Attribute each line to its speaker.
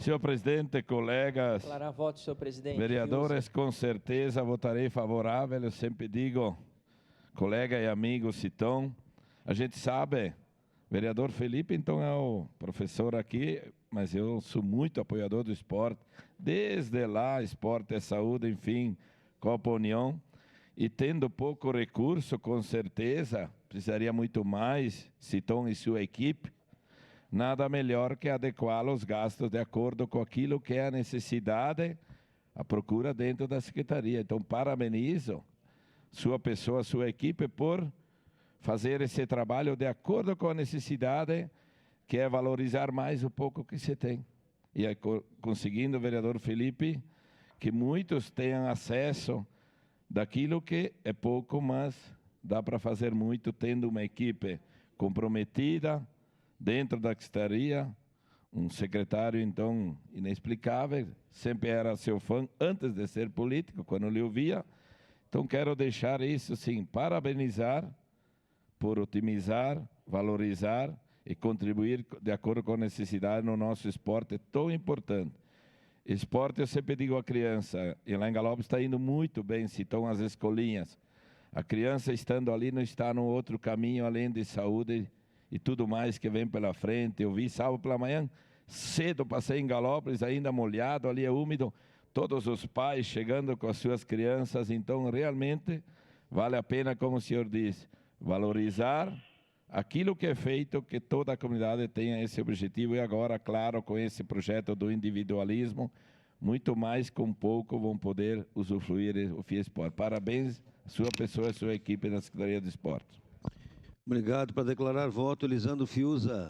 Speaker 1: Senhor presidente, colegas,
Speaker 2: Declarar voto, senhor presidente.
Speaker 1: vereadores, com certeza votarei favorável. Eu sempre digo, colega e amigo Citão, a gente sabe, vereador Felipe, então é o professor aqui, mas eu sou muito apoiador do esporte. Desde lá, esporte é saúde, enfim, Copa União. E tendo pouco recurso, com certeza, precisaria muito mais, Citão e sua equipe. Nada melhor que adequar os gastos de acordo com aquilo que é a necessidade, a procura dentro da secretaria. Então, parabenizo sua pessoa, sua equipe, por fazer esse trabalho de acordo com a necessidade, que é valorizar mais o pouco que se tem. E aí, conseguindo, vereador Felipe, que muitos tenham acesso daquilo que é pouco, mas dá para fazer muito, tendo uma equipe comprometida, dentro da secretaria, um secretário, então, inexplicável, sempre era seu fã antes de ser político, quando lhe ouvia. Então, quero deixar isso, sim, parabenizar por otimizar, valorizar e contribuir de acordo com a necessidade no nosso esporte tão importante. Esporte, eu sempre digo à criança, e lá em Galópolis está indo muito bem, se estão as escolinhas. A criança estando ali não está no outro caminho, além de saúde e tudo mais que vem pela frente. Eu vi sábado pela manhã, cedo, passei em Galópolis, ainda molhado, ali é úmido, todos os pais chegando com as suas crianças. Então, realmente, vale a pena, como o senhor disse, valorizar aquilo que é feito, que toda a comunidade tenha esse objetivo. E agora, claro, com esse projeto do individualismo, muito mais com pouco vão poder usufruir o FIESPORT. Parabéns, sua pessoa e sua equipe da Secretaria de Esportes.
Speaker 3: Obrigado. Para declarar voto, Elisandro Fiuza.